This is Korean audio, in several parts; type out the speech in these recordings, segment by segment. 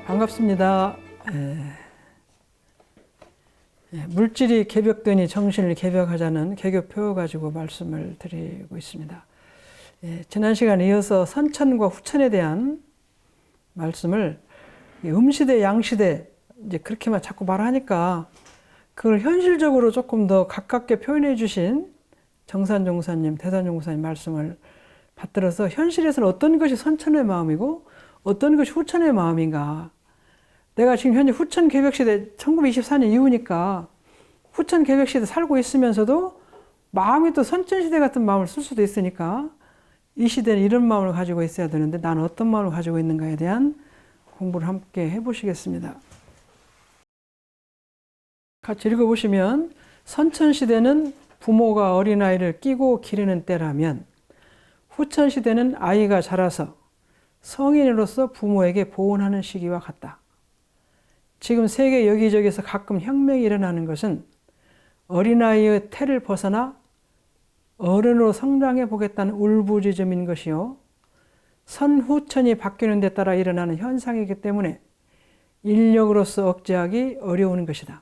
반갑습니다. 물질이 개벽되니 정신을 개벽하자는 개교표 가지고 말씀을 드리고 있습니다. 지난 시간에 이어서 선천과 후천에 대한 말씀을 음시대, 양시대 이제 그렇게만 자꾸 말하니까 그걸 현실적으로 조금 더 가깝게 표현해 주신 정산종사님, 대산종사님 말씀을 받들어서 현실에서는 어떤 것이 선천의 마음이고 어떤 것이 후천의 마음인가. 내가 지금 현재 후천 개벽시대 1924년 이후니까 후천 개벽시대 살고 있으면서도 마음이 또 선천시대 같은 마음을 쓸 수도 있으니까 이 시대는 이런 마음을 가지고 있어야 되는데 나는 어떤 마음을 가지고 있는가에 대한 공부를 함께 해보시겠습니다. 같이 읽어보시면 선천시대는 부모가 어린아이를 끼고 기르는 때라면 후천시대는 아이가 자라서 성인으로서 부모에게 보온하는 시기와 같다. 지금 세계 여기저기서 가끔 혁명이 일어나는 것은 어린아이의 태를 벗어나 어른으로 성장해 보겠다는 울부짖음인 것이요. 선후천이 바뀌는 데 따라 일어나는 현상이기 때문에 인력으로서 억제하기 어려운 것이다.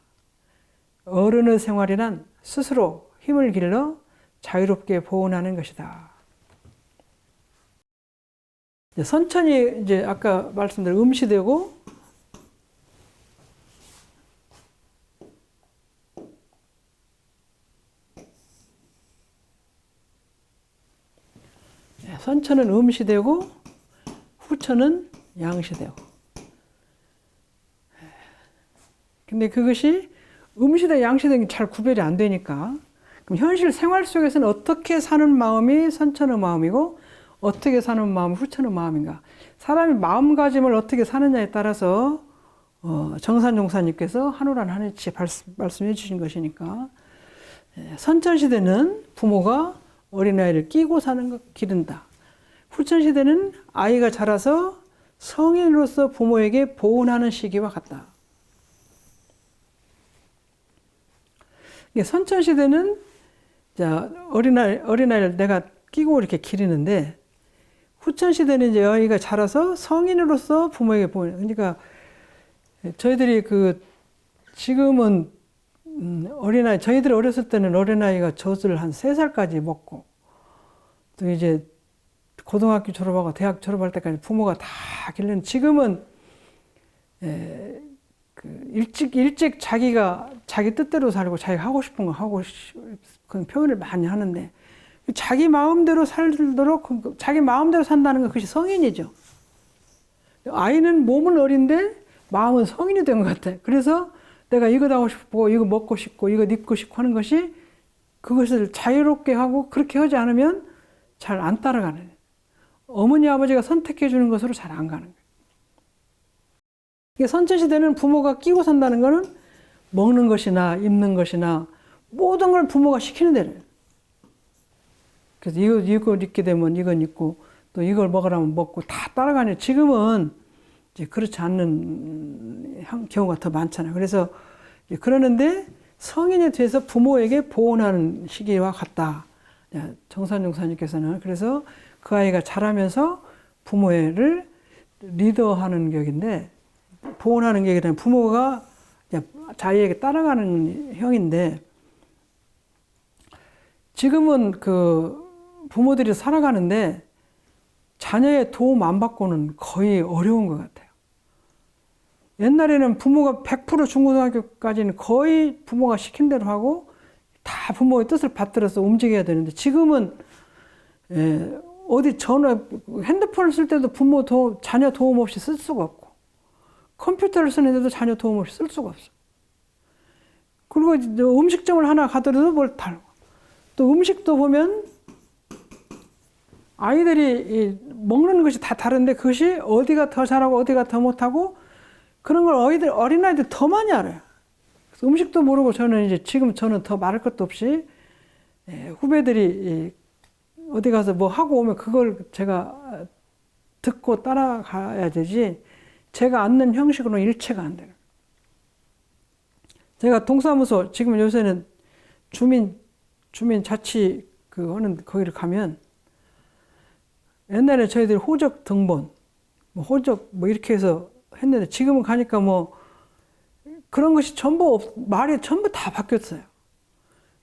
어른의 생활이란 스스로 힘을 길러 자유롭게 보온하는 것이다. 선천이 이제 아까 말씀드린 음시되고 선천은 음시되고 후천은 양시되고. 근데 그것이 음시대 양시대는 잘 구별이 안 되니까 그럼 현실 생활 속에서는 어떻게 사는 마음이 선천의 마음이고 어떻게 사는 마음이 후천의 마음인가. 사람이 마음가짐을 어떻게 사느냐에 따라서 정산종사님께서 한오란 한해치 말씀해 주신 것이니까 선천시대는 부모가 어린아이를 끼고 사는 것 기른다. 후천시대는 아이가 자라서 성인으로서 부모에게 보온하는 시기와 같다. 선천시대는 어린아이를 내가 끼고 이렇게 기르는데 후천시대는 이제 아이가 자라서 성인으로서 부모에게 보온. 그러니까 저희들이 지금은 어린아이, 저희들이 어렸을 때는 어린아이가 젖을 한 3살까지 먹고 또 이제 고등학교 졸업하고 대학 졸업할 때까지 부모가 다 길르는. 지금은 일찍 자기가 자기 뜻대로 살고 자기가 하고 싶은 거 하고 그런 표현을 많이 하는데 자기 마음대로 살도록 자기 마음대로 산다는 건 그것이 성인이죠. 아이는 몸은 어린데 마음은 성인이 된 것 같아. 그래서 내가 이거 하고 싶고 이거 먹고 싶고 이거 입고 싶고 하는 것이 그것을 자유롭게 하고 그렇게 하지 않으면 잘 안 따라가는 거예요. 어머니 아버지가 선택해 주는 것으로 잘 안 가는 거예요. 선천시대는 부모가 끼고 산다는 것은 먹는 것이나 입는 것이나 모든 걸 부모가 시키는 대로. 그래서 이걸 입게 되면 이건 입고 또 이걸 먹으라면 먹고 다 따라가네요. 지금은 이제 그렇지 않는 경우가 더 많잖아요. 그래서 그러는데 성인이 돼서 부모에게 보온하는 시기와 같다. 정산종사님께서는 그래서 그 아이가 자라면서 부모를 리더하는 격인데 보온하는 격이 되면 부모가 자기에게 따라가는 형인데 지금은 부모들이 살아가는데 자녀의 도움 안 받고는 거의 어려운 것 같아요. 옛날에는 부모가 100% 중고등학교까지는 거의 부모가 시킨 대로 하고 다 부모의 뜻을 받들어서 움직여야 되는데 지금은 어디 핸드폰을 쓸 때도 자녀 도움 없이 쓸 수가 없고 컴퓨터를 쓰는데도 자녀 도움 없이 쓸 수가 없어. 그리고 음식점을 하나 가더라도 뭘 달고 또 음식도 보면 아이들이 먹는 것이 다 다른데 그것이 어디가 더 잘하고 어디가 더 못하고 그런 걸 어린아이들 더 많이 알아요. 그래서 음식도 모르고 저는 더 말할 것도 없이 후배들이 어디 가서 뭐 하고 오면 그걸 제가 듣고 따라가야 되지 제가 앉는 형식으로는 일체가 안 돼요. 제가 동사무소 지금 요새는 주민자치 하는 거기를 가면 옛날에 저희들이 호적 등본, 호적 이렇게 해서 했는데 지금은 가니까 뭐 그런 것이 전부 말이 전부 다 바뀌었어요.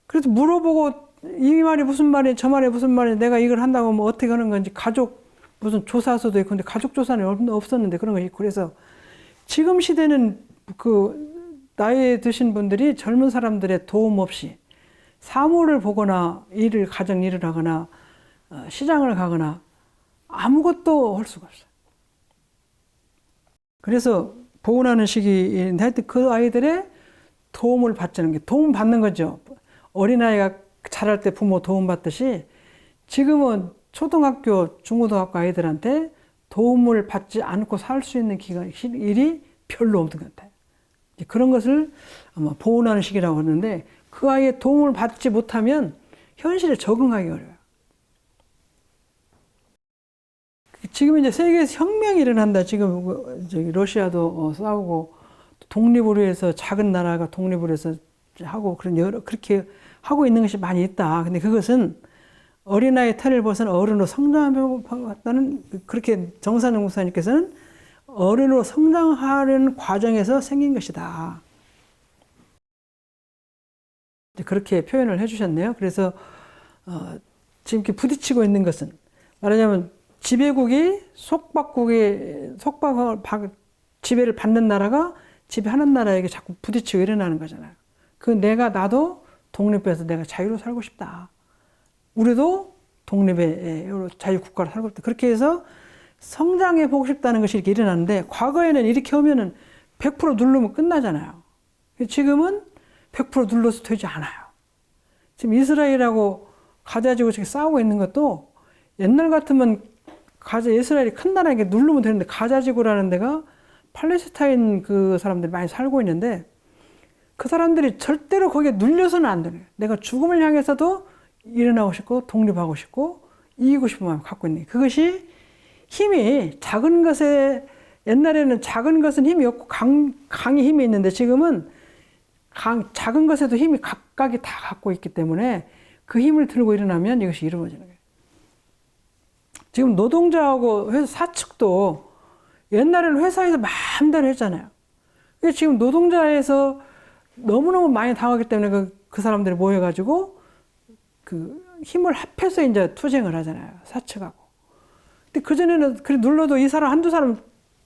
그래서 물어보고 이 말이 무슨 말이야, 저 말이 무슨 말이야, 내가 이걸 한다고 하면 어떻게 하는 건지 가족 무슨 조사서도 있고 근데 가족 조사는 없었는데 그런 거 있고 그래서 지금 시대는 그 나이에 드신 분들이 젊은 사람들의 도움 없이 사무를 보거나 가정 일을 하거나 시장을 가거나 아무것도 할 수가 없어요. 그래서 보훈하는 시기인데 하여튼 그 아이들의 도움을 받자는 게 도움 받는 거죠. 어린아이가 자랄 때 부모 도움 받듯이 지금은 초등학교, 중고등학교 아이들한테 도움을 받지 않고 살 수 있는 일이 별로 없는 것 같아요. 그런 것을 아마 보훈하는 시기라고 하는데 그 아이의 도움을 받지 못하면 현실에 적응하기 어려워요. 지금 이제 세계에서 혁명이 일어난다. 지금 저기 러시아도 싸우고 독립을 위해서 작은 나라가 독립을 위해서 하고 그렇게 하고 있는 것이 많이 있다. 근데 그것은 어린아이의 태를 벗은 어른으로 성장하는 그렇게 정산영 목사님께서는 어른으로 성장하려는 과정에서 생긴 것이다. 그렇게 표현을 해주셨네요. 그래서 지금 이렇게 부딪히고 있는 것은 말하자면 지배국이 지배를 받는 나라가 지배하는 나라에게 자꾸 부딪히고 일어나는 거잖아요. 나도 독립해서 내가 자유로 살고 싶다. 우리도 독립의 자유국가로 살고 싶다. 그렇게 해서 성장해 보고 싶다는 것이 이렇게 일어나는데 과거에는 이렇게 하면은 100% 누르면 끝나잖아요. 지금은 100% 눌러서 되지 않아요. 지금 이스라엘하고 가자 지고 싸우고 있는 것도 옛날 같으면 이스라엘이 큰 나라에게 누르면 되는데 가자 지구라는 데가 팔레스타인 그 사람들이 많이 살고 있는데 그 사람들이 절대로 거기에 눌려서는 안 되는 거예요. 내가 죽음을 향해서도 일어나고 싶고 독립하고 싶고 이기고 싶은 마음을 갖고 있는 거예요. 그것이 힘이 작은 것에 옛날에는 작은 것은 힘이 없고 강이 힘이 있는데 지금은 작은 것에도 힘이 각각이 다 갖고 있기 때문에 그 힘을 들고 일어나면 이것이 이루어지는 거예요. 지금 노동자하고 사측도 옛날에는 회사에서 마음대로 했잖아요. 지금 노동자에서 너무너무 많이 당하기 때문에 그 사람들이 모여가지고 그 힘을 합해서 이제 투쟁을 하잖아요. 사측하고. 근데 그전에는 그래 눌러도 이 사람 한두 사람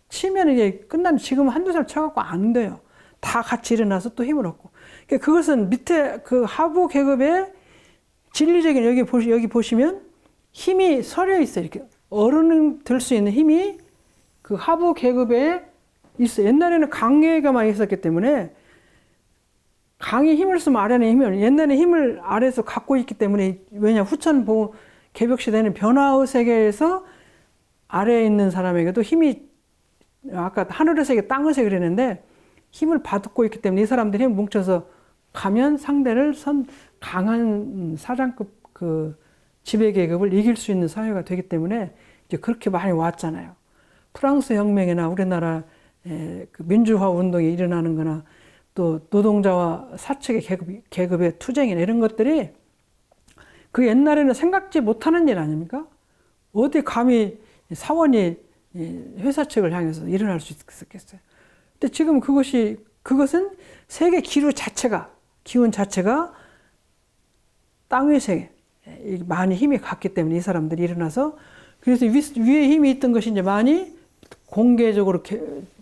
치면 이게 끝나는 지금은 한두 사람 쳐갖고 안 돼요. 다 같이 일어나서 또 힘을 얻고. 그러니까 그것은 밑에 그 하부 계급의 진리적인 여기 보시면 힘이 서려 있어요. 이렇게 어른은 될 수 있는 힘이 그 하부 계급에 있어요. 옛날에는 강계가 많이 있었기 때문에 강이 힘을 쓰면 아래는 힘을 옛날에 힘을 아래에서 갖고 있기 때문에 왜냐 후천 개벽 시대는 변화의 세계에서 아래에 있는 사람에게도 힘이 아까 하늘의 세계 땅의 세계 그랬는데 힘을 받고 있기 때문에 이 사람들이 뭉쳐서 가면 상대를 강한 사장급 그 지배 계급을 이길 수 있는 사회가 되기 때문에 이제 그렇게 많이 왔잖아요. 프랑스 혁명이나 우리나라 그 민주화 운동이 일어나는 거나 또 노동자와 사측의 계급의 투쟁이나 이런 것들이 그 옛날에는 생각지 못하는 일 아닙니까? 어디 감히 사원이 회사 측을 향해서 일어날 수 있었겠어요. 근데 지금 그것은 세계 기운 자체가 땅의 세계, 많이 힘이 갔기 때문에 이 사람들이 일어나서 그래서 위에 힘이 있던 것이 이제 많이 공개적으로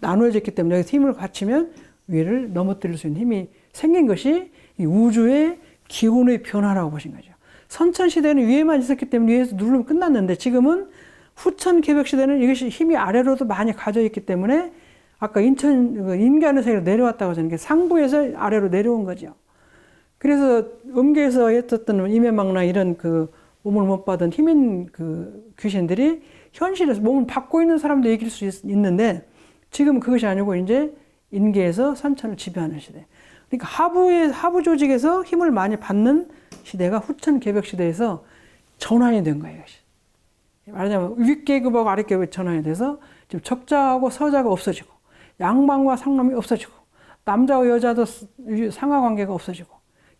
나누어졌기 때문에 여기서 힘을 갖추면 위를 넘어뜨릴 수 있는 힘이 생긴 것이 이 우주의 기운의 변화라고 보신 거죠. 선천시대는 위에만 있었기 때문에 위에서 누르면 끝났는데 지금은 후천 개벽시대는 이것이 힘이 아래로도 많이 가져 있기 때문에 아까 인간의 세계로 내려왔다고 하는 게 상부에서 아래로 내려온 거죠. 그래서 음계에서 했었던 임해망나 이런 그 몸을 못 받은 힘인 그 귀신들이 현실에서 몸을 받고 있는 사람도 이길 수 있는데 지금 그것이 아니고 이제 인계에서 선천을 지배하는 시대. 그러니까 하부 조직에서 힘을 많이 받는 시대가 후천 개벽 시대에서 전환이 된 거예요. 말하자면 윗계급하고 아랫계급이 전환이 돼서 지금 적자하고 서자가 없어지고 양반과 상놈이 없어지고 남자와 여자도 상하관계가 없어지고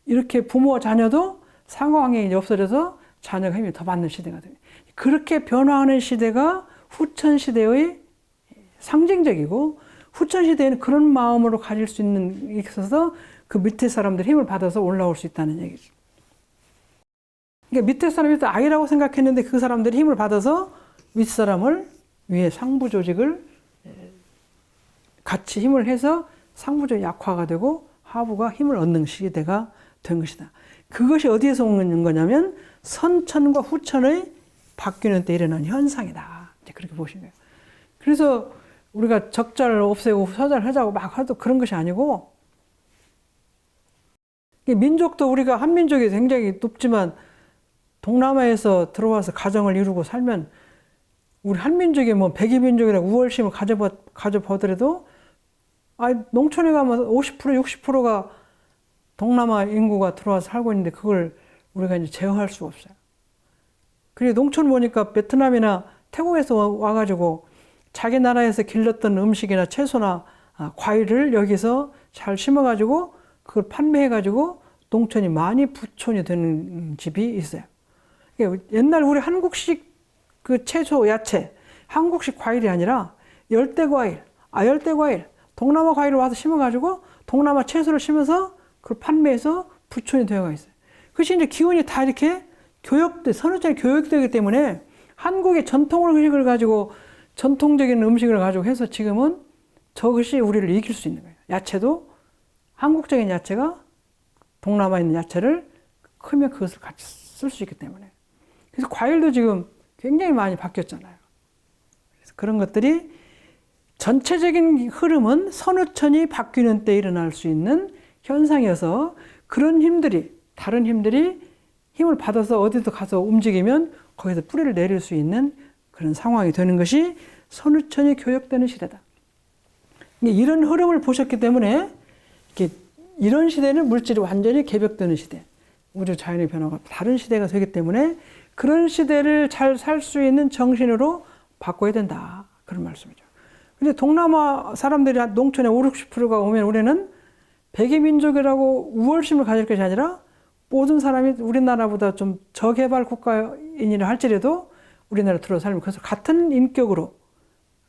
이렇게 부모와 자녀도 상하관계가 없어져서 자녀가 힘이 더 받는 시대가 됩니다. 그렇게 변화하는 시대가 후천 시대의 상징적이고 후천시대에는 그런 마음으로 가질 수 있는, 있어서 그 밑에 사람들 힘을 받아서 올라올 수 있다는 얘기죠. 그러니까 밑에 사람이 아이라고 생각했는데 그 사람들이 힘을 받아서 윗사람을, 위에 상부 조직을 같이 힘을 해서 상부조직이 약화가 되고 하부가 힘을 얻는 시대가 된 것이다. 그것이 어디에서 오는 거냐면 선천과 후천의 바뀌는 때 일어나는 현상이다. 이제 그렇게 보시면 돼요. 그래서 우리가 적자를 없애고 서자를 하자고 막 해도 그런 것이 아니고, 민족도 우리가 한민족이 굉장히 높지만 동남아에서 들어와서 가정을 이루고 살면 우리 한민족이 뭐 백이민족이라고 우월심을 가져보더라도 농촌에 가면 50%, 60%가 동남아 인구가 들어와서 살고 있는데 그걸 우리가 이제 제어할 수가 없어요. 그리고 농촌 보니까 베트남이나 태국에서 와가지고 자기 나라에서 길렀던 음식이나 채소나 과일을 여기서 잘 심어가지고 그걸 판매해가지고 농촌이 많이 부촌이 되는 집이 있어요. 옛날 우리 한국식 그 채소, 야채, 한국식 과일이 아니라 열대과일, 동남아 과일을 와서 심어가지고 동남아 채소를 심어서 그걸 판매해서 부촌이 되어가 있어요. 그것이 이제 기운이 다 이렇게 선후천이 교육되기 때문에 한국의 전통 음식을 가지고 전통적인 음식을 가지고 해서 지금은 저것이 우리를 이길 수 있는 거예요. 야채도 한국적인 야채가 동남아에 있는 야채를 크면 그것을 같이 쓸 수 있기 때문에. 그래서 과일도 지금 굉장히 많이 바뀌었잖아요. 그래서 그런 것들이 전체적인 흐름은 선후천이 바뀌는 때 일어날 수 있는 현상이어서 그런 힘들이, 다른 힘들이 힘을 받아서 어디도 가서 움직이면 거기서 뿌리를 내릴 수 있는 그런 상황이 되는 것이 선후천이 교역되는 시대다. 이런 흐름을 보셨기 때문에 이런 시대는 물질이 완전히 개벽되는 시대, 우주 자연의 변화가 다른 시대가 되기 때문에 그런 시대를 잘 살 수 있는 정신으로 바꿔야 된다. 그런 말씀이죠. 근데 동남아 사람들이 농촌에 5, 60%가 오면 우리는 백이민족이라고 우월심을 가질 것이 아니라 모든 사람이 우리나라보다 좀 저개발 국가인이라 할지라도 우리나라에 들어서 살면 그래서 같은 인격으로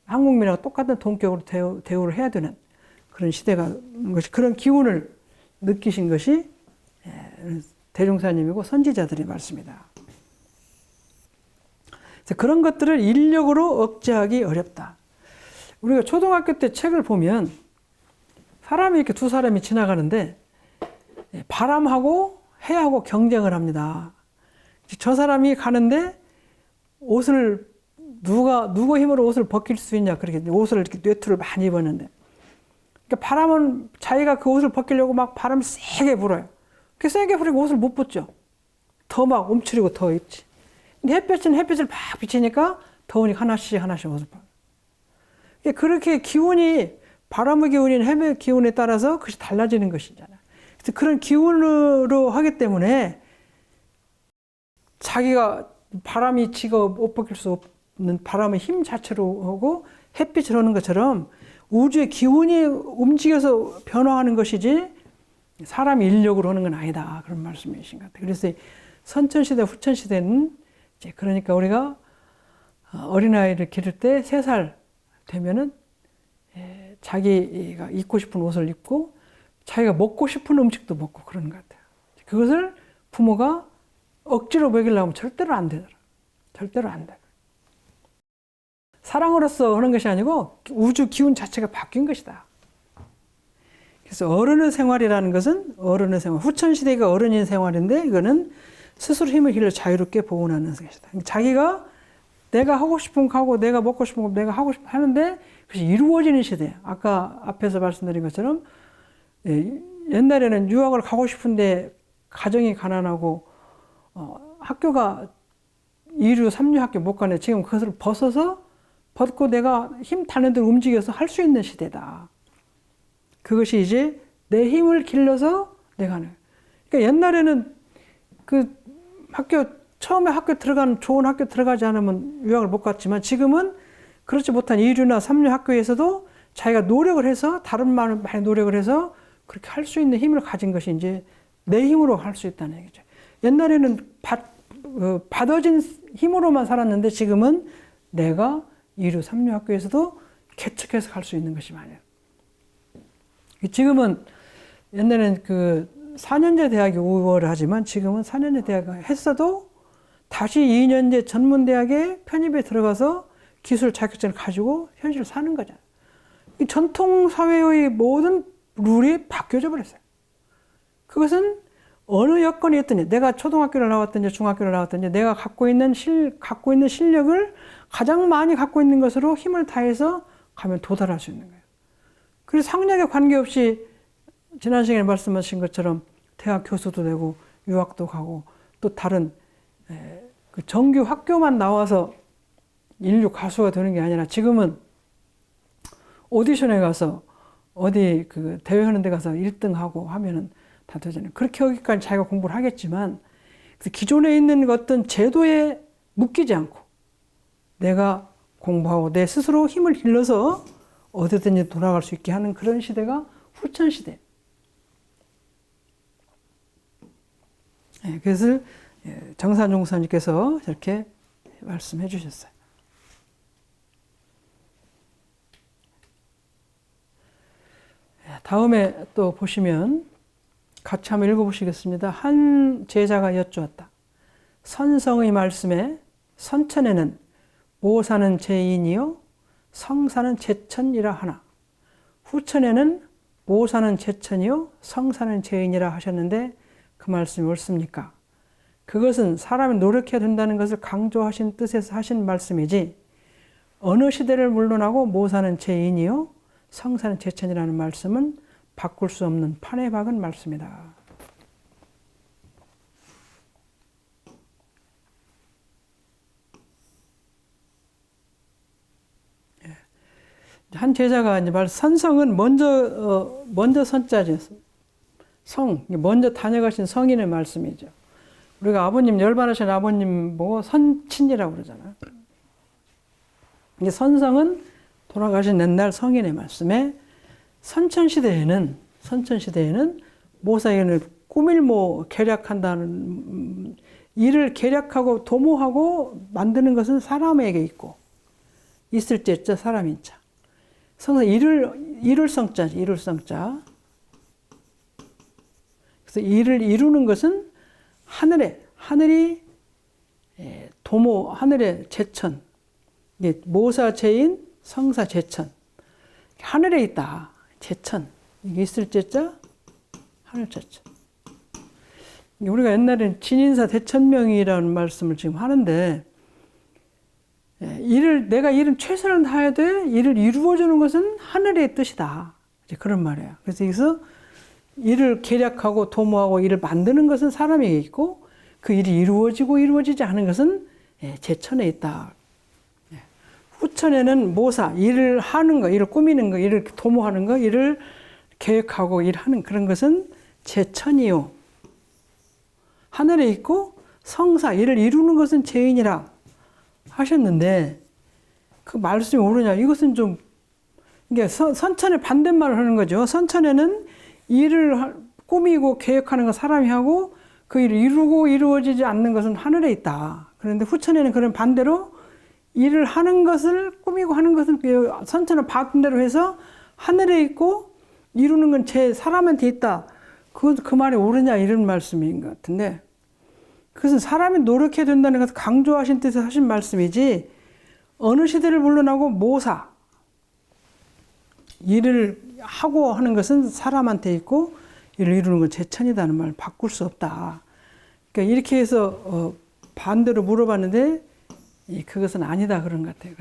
한국민하고 똑같은 동격으로 대우를 해야 되는 그런 시대가 것이, 그런 기운을 느끼신 것이 대종사님이고 선지자들의 말씀이다. 그래서 그런 것들을 인력으로 억제하기 어렵다. 우리가 초등학교 때 책을 보면 사람이 이렇게 두 사람이 지나가는데 바람하고 해하고 경쟁을 합니다. 저 사람이 가는데 옷을 누구 힘으로 옷을 벗길 수 있냐, 그렇게 옷을 이렇게 뇌투를 많이 입었는데, 그러니까 바람은 자기가 그 옷을 벗기려고 막 바람 세게 불어요. 그 세게 불이고 옷을 못 벗죠. 더 막 움츠리고 더 입지. 근데 햇볕은 햇빛을 막 비치니까 더우니까 하나씩 옷을 벗어. 그렇게 기운이, 바람의 기운이나 햇볕 기운에 따라서 그것이 달라지는 것이잖아요. 그래서 그런 기운으로 하기 때문에 자기가 바람이 지가 옷 벗길 수 없는 바람의 힘 자체로 하고 햇빛을 하는 것처럼 우주의 기운이 움직여서 변화하는 것이지 사람이 인력으로 하는 건 아니다. 그런 말씀이신 것 같아요. 그래서 선천시대, 후천시대는 이제 그러니까 우리가 어린아이를 기를 때 3살 되면은 자기가 입고 싶은 옷을 입고 자기가 먹고 싶은 음식도 먹고 그러는 것 같아요. 그것을 부모가 억지로 먹이려면 절대로 안 되더라. 절대로 안 돼. 사랑으로서 하는 것이 아니고 우주 기운 자체가 바뀐 것이다. 그래서 어른의 생활이라는 것은 어른의 생활, 후천시대가 어른인 생활인데 이거는 스스로 힘을 길러 자유롭게 보존하는 것이다. 자기가 내가 하고 싶은 거 하고 내가 먹고 싶은 거 내가 하고 싶은 거 하는데 그것이 이루어지는 시대. 아까 앞에서 말씀드린 것처럼 옛날에는 유학을 가고 싶은데 가정이 가난하고 학교가 2류, 3류 학교 못 가네. 지금 그것을 벗고 내가 힘 닿는 대로 움직여서 할 수 있는 시대다. 그것이 이제 내 힘을 길러서 내가 하는. 그러니까 옛날에는 처음에 좋은 학교 들어가지 않으면 유학을 못 갔지만 지금은 그렇지 못한 2류나 3류 학교에서도 자기가 노력을 해서, 다른 말은 많이 노력을 해서 그렇게 할 수 있는 힘을 가진 것이 이제 내 힘으로 할 수 있다는 얘기죠. 옛날에는 받아진 힘으로만 살았는데 지금은 내가 2류, 3류 학교에서도 개척해서 갈 수 있는 것이 많아요. 지금은 옛날에는 그 4년제 대학이 우월하지만 지금은 4년제 대학 했어도 다시 2년제 전문대학에 편입에 들어가서 기술 자격증을 가지고 현실을 사는 거잖아요. 이 전통 사회의 모든 룰이 바뀌어져 버렸어요. 그것은 어느 여건이 있든지, 내가 초등학교를 나왔든지 중학교를 나왔든지 내가 갖고 있는 실력을 가장 많이 갖고 있는 것으로 힘을 다해서 가면 도달할 수 있는 거예요. 그래서 학력에 관계없이 지난 시간에 말씀하신 것처럼 대학 교수도 되고 유학도 가고 또 다른 그 정규 학교만 나와서 인류 가수가 되는 게 아니라 지금은 오디션에 가서 어디 그 대회하는 데 가서 1등하고 하면은 다 되잖아요. 그렇게 하기까지 자기가 공부를 하겠지만 기존에 있는 어떤 제도에 묶이지 않고 내가 공부하고 내 스스로 힘을 길러서 어디든지 돌아갈 수 있게 하는 그런 시대가 후천 시대. 그래서 정산종사님께서 이렇게 말씀해 주셨어요. 다음에 또 보시면 같이 한번 읽어보시겠습니다. 한 제자가 여쭈었다. 선성의 말씀에 선천에는 모사는 제인이요 성사는 제천이라 하나 후천에는 모사는 제천이요 성사는 제인이라 하셨는데 그 말씀이 옳습니까? 그것은 사람이 노력해야 된다는 것을 강조하신 뜻에서 하신 말씀이지 어느 시대를 물론하고 모사는 제인이요 성사는 제천이라는 말씀은 바꿀 수 없는 판에 박은 말씀이다. 한 제자가 이제 선성은 먼저 선자죠. 성, 먼저 다녀가신 성인의 말씀이죠. 우리가 아버님, 열반하신 아버님 보고 선친이라고 그러잖아요. 이제 선성은 돌아가신 옛날 성인의 말씀에 선천시대에는 모사인을 꾸밀모 계략한다는 일을 계략하고 도모하고 만드는 것은 사람에게 있고 있을 때자 사람인 자. 성사 이룰 성자지, 이룰 성자. 그래서 일을 이루는 것은 하늘이 도모, 하늘의 제천, 모사 제인, 성사 제천. 하늘에 있다. 제천. 이게 있을 때자 하늘 제천. 우리가 옛날에 진인사 대천명이라는 말씀을 지금 하는데 내가 일은 최선을 다해야 돼. 일을 이루어주는 것은 하늘의 뜻이다. 이제 그런 말이에요. 그래서 여기서 일을 계략하고 도모하고 일을 만드는 것은 사람에게 있고 그 일이 이루어지고 이루어지지 않은 것은 제천에 있다. 후천에는 모사, 일을 하는 거, 일을 꾸미는 거, 일을 도모하는 거, 일을 계획하고 일하는 그런 것은 제천이요. 하늘에 있고 성사, 일을 이루는 것은 제인이라 하셨는데 그 말씀이 옳으냐? 이것은 좀 이게 선천의 반대말을 하는 거죠. 선천에는 일을 꾸미고 계획하는 건 사람이 하고 그 일을 이루고 이루어지지 않는 것은 하늘에 있다. 그런데 후천에는 그런 반대로 일을 하는 것을 꾸미고 하는 것은 선천을 반대로 해서 하늘에 있고 이루는 건 사람한테 있다. 그 말이 옳으냐 이런 말씀인 것 같은데 그것은 사람이 노력해야 된다는 것을 강조하신 뜻에서 하신 말씀이지 어느 시대를 물러나고 모사 일을 하고 하는 것은 사람한테 있고 일을 이루는 건 제천이다는 말을 바꿀 수 없다. 그러니까 이렇게 해서 반대로 물어봤는데 그것은 아니다 그런 것 같아요.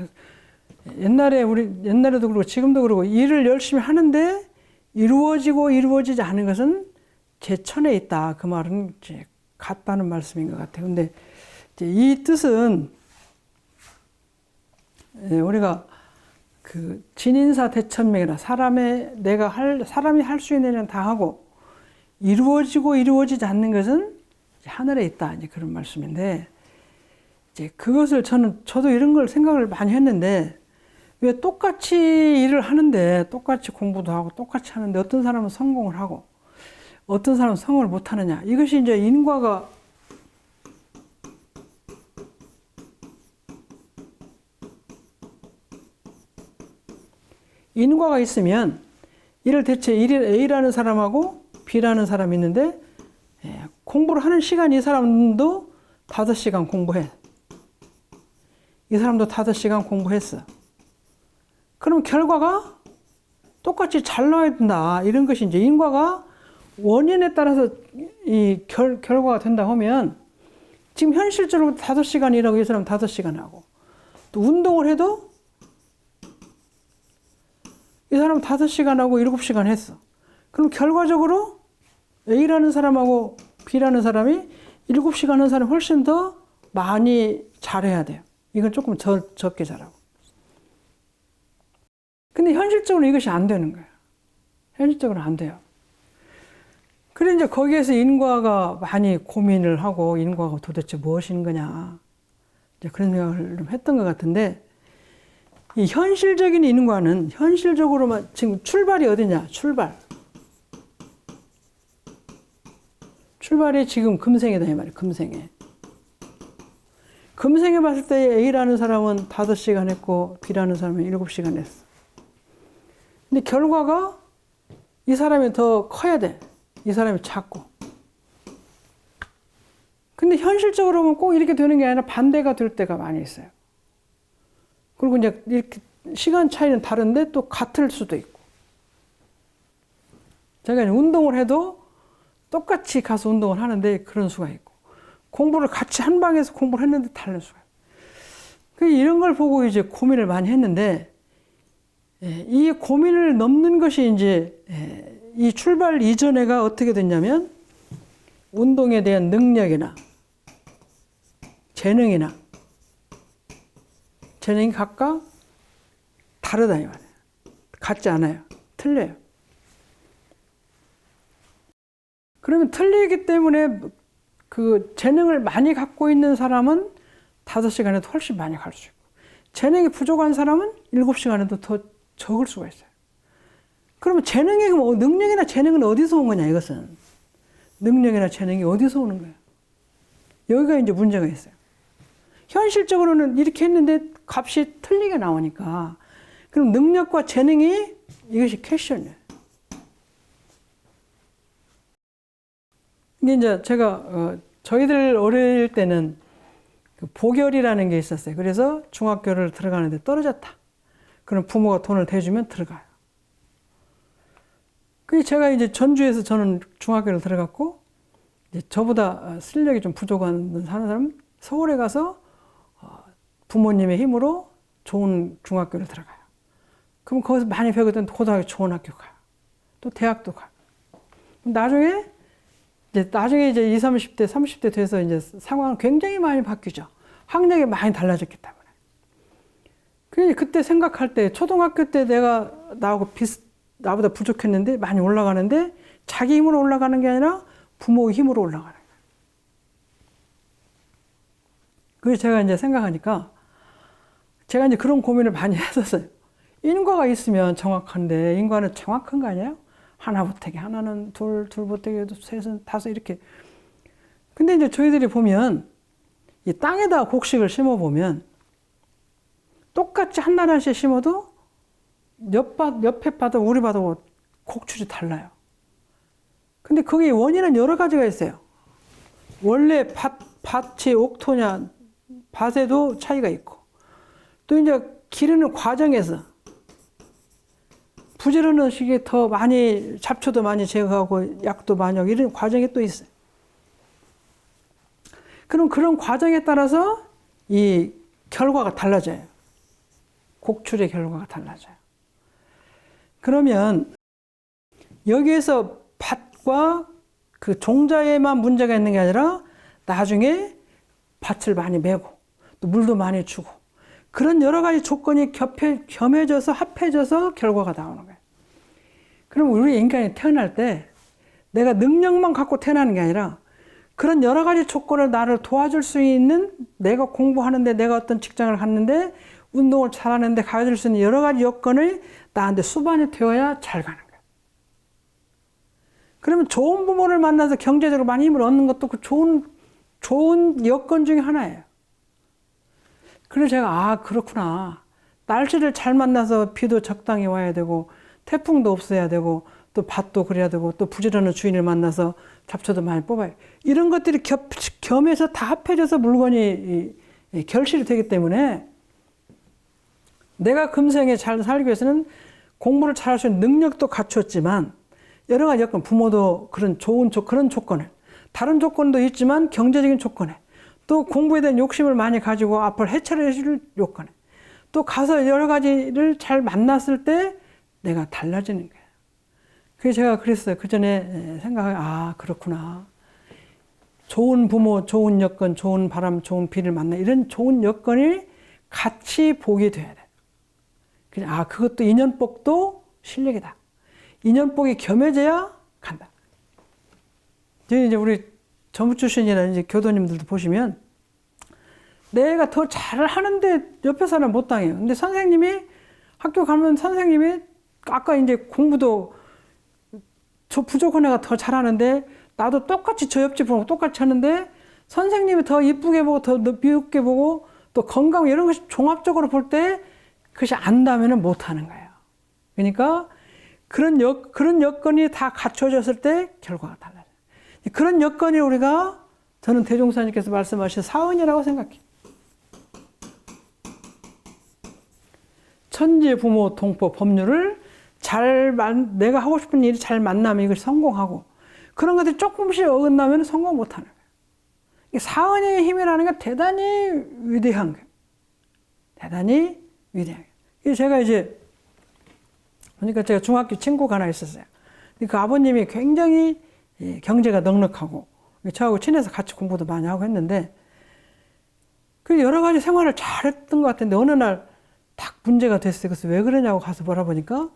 옛날에도 그렇고 지금도 그렇고 일을 열심히 하는데 이루어지고 이루어지지 않은 것은 제천에 있다. 그 말은 이제 같다는 말씀인 것 같아요. 근데 이제 이 뜻은 우리가 그 진인사 대천명이라 사람이 할 수 있는 일은 다 하고 이루어지고 이루어지지 않는 것은 하늘에 있다. 이제 그런 말씀인데 이제 그것을 저도 이런 걸 생각을 많이 했는데 왜 똑같이 일을 하는데 똑같이 공부도 하고 똑같이 하는데 어떤 사람은 성공을 하고 어떤 사람은 성공을 못 하느냐. 이것이 이제 인과가 있으면 이를 대체 A라는 사람하고 B라는 사람이 있는데 공부를 하는 시간이 이 사람도 5시간 공부해. 이 사람도 5시간 공부했어. 그럼 결과가 똑같이 잘 나와야 된다. 이런 것이 이제 인과가 원인에 따라서 이 결과가 된다 하면 지금 현실적으로 5시간 일하고 이 사람 5시간 하고 또 운동을 해도 이 사람 5시간 하고 7시간 했어. 그럼 결과적으로 A라는 사람하고 B라는 사람이 7시간 하는 사람이 훨씬 더 많이 잘해야 돼요. 이건 조금 적게 잘하고. 근데 현실적으로 이것이 안 되는 거예요. 현실적으로 안 돼요. 그래 이제 거기에서 인과가 많이 고민을 하고 인과가 도대체 무엇인 거냐 이제 그런 생각을 좀 했던 것 같은데 이 현실적인 인과는 현실적으로만 지금 출발이 어디냐? 출발이 지금 금생이다 이 말이에요. 금생에 봤을 때 A라는 사람은 5시간 했고 B라는 사람은 7시간 했어. 근데 결과가 이 사람이 더 커야 돼. 이 사람이 작고. 근데 현실적으로 보면 꼭 이렇게 되는 게 아니라 반대가 될 때가 많이 있어요. 그리고 이제 이렇게 시간 차이는 다른데 또 같을 수도 있고. 제가 운동을 해도 똑같이 가서 운동을 하는데 그런 수가 있고. 공부를 같이 한 방에서 공부를 했는데 다른 수가 있고. 이런 걸 보고 이제 고민을 많이 했는데 이 고민을 넘는 것이 이제 이 출발 이전에가 어떻게 됐냐면 운동에 대한 능력이나 재능이 각각 다르다 이 말이에요. 같지 않아요. 틀려요. 그러면 틀리기 때문에 그 재능을 많이 갖고 있는 사람은 5시간에도 훨씬 많이 갈 수 있고 재능이 부족한 사람은 7시간에도 더 적을 수가 있어요. 그러면 능력이나 재능은 어디서 온 거냐 이것은. 능력이나 재능이 어디서 오는 거야. 여기가 이제 문제가 있어요. 현실적으로는 이렇게 했는데 값이 틀리게 나오니까 그럼 능력과 재능이 이것이 퀘션이에요. 이게 이제 제가 저희들 어릴 때는 그 보결이라는 게 있었어요. 그래서 중학교를 들어가는데 떨어졌다. 그럼 부모가 돈을 대주면 들어가요. 그게 제가 이제 전주에서 저는 중학교를 들어갔고 이제 저보다 실력이 좀 부족한 사람은 서울에 가서 부모님의 힘으로 좋은 중학교를 들어가요. 그럼 거기서 많이 배우거든 고등학교 좋은 학교 가요. 또 대학도 가요. 나중에 이제 20, 30대, 30대 돼서 이제 상황은 굉장히 많이 바뀌죠. 학력이 많이 달라졌기 때문에. 그때 생각할 때 초등학교 때 내가 나보다 부족했는데 많이 올라가는데 자기 힘으로 올라가는 게 아니라 부모의 힘으로 올라가는 거예요. 그래서 제가 이제 생각하니까 제가 이제 그런 고민을 많이 했었어요. 인과가 있으면 정확한데 인과는 정확한 거 아니에요? 하나 보태기, 하나는 둘 보태기, 셋은 다섯 이렇게. 근데 이제 저희들이 보면 이 땅에다 곡식을 심어보면 똑같이 한 나라씩 심어도 옆에 바다, 우리 바다 곡출이 달라요. 근데 그게 원인은 여러 가지가 있어요. 원래 밭이 옥토냐, 밭에도 차이가 있고, 또 이제 기르는 과정에서 부지런한 시기에 더 많이, 잡초도 많이 제거하고, 약도 많이 하고, 이런 과정이 또 있어요. 그럼 그런 과정에 따라서 이 결과가 달라져요. 곡출의 결과가 달라져요. 그러면 여기에서 밭과 그 종자에만 문제가 있는 게 아니라 나중에 밭을 많이 메고 또 물도 많이 주고 그런 여러 가지 조건이 겸해져서 합해져서 결과가 나오는 거예요. 그럼 우리 인간이 태어날 때 내가 능력만 갖고 태어나는 게 아니라 그런 여러 가지 조건을 나를 도와줄 수 있는 내가 공부하는데 내가 어떤 직장을 갔는데 운동을 잘하는데 가질 수 있는 여러 가지 여건을 나한테 수반이 되어야 잘 가는 거예요. 그러면 좋은 부모를 만나서 경제적으로 많이 힘을 얻는 것도 그 좋은 여건 중에 하나예요. 그래서 제가 그렇구나. 날씨를 잘 만나서 비도 적당히 와야 되고 태풍도 없어야 되고 또 밭도 그래야 되고 또 부지런한 주인을 만나서 잡초도 많이 뽑아야 이런 것들이 겸해서 다 합해져서 물건이 결실이 되기 때문에 내가 금생에 잘 살기 위해서는 공부를 잘할 수 있는 능력도 갖췄지만 여러 가지 여건 부모도 그런 그런 조건에 다른 조건도 있지만 경제적인 조건에 또 공부에 대한 욕심을 많이 가지고 앞을 해체를 해줄 요건에 또 가서 여러 가지를 잘 만났을 때 내가 달라지는 거예요. 그래서 제가 그랬어요. 그 전에 생각해 그렇구나. 좋은 부모, 좋은 여건, 좋은 바람, 좋은 비를 만나 이런 좋은 여건이 같이 보게 돼야 돼. 그냥 그것도 인연복도 실력이다. 인연복이 겸해져야 간다. 이제 우리 전부 출신이나 이제 교도님들도 보시면 내가 더 잘하는데 옆에 사람 못 당해요. 근데 선생님이 학교 가면 선생님이 아까 이제 공부도 저 부족한 애가 더 잘하는데 나도 똑같이 저 옆집 보고 똑같이 하는데 선생님이 더 이쁘게 보고 더 미흡게 보고 또 건강 이런 것이 종합적으로 볼 때 그것이 안다면 못하는 거예요. 그러니까 그런 여건이 다 갖춰졌을 때 결과가 달라져요. 그런 여건이 우리가 저는 대종사님께서 말씀하신 사은이라고 생각해요. 천지 부모 동포 법률을 내가 하고 싶은 일이 잘 만나면 이걸 성공하고 그런 것들이 조금씩 어긋나면 성공 못하는 거예요. 사은의 힘이라는 게 대단히 위대한 거예요. 대단히 위대한 거예요. 그래서 제가 이제 보니까 제가 중학교 친구가 하나 있었어요. 그 아버님이 굉장히 경제가 넉넉하고 저하고 친해서 같이 공부도 많이 하고 했는데 그 여러 가지 생활을 잘했던 것 같은데 어느 날 딱 문제가 됐어요. 그래서 왜 그러냐고 가서 물어보니까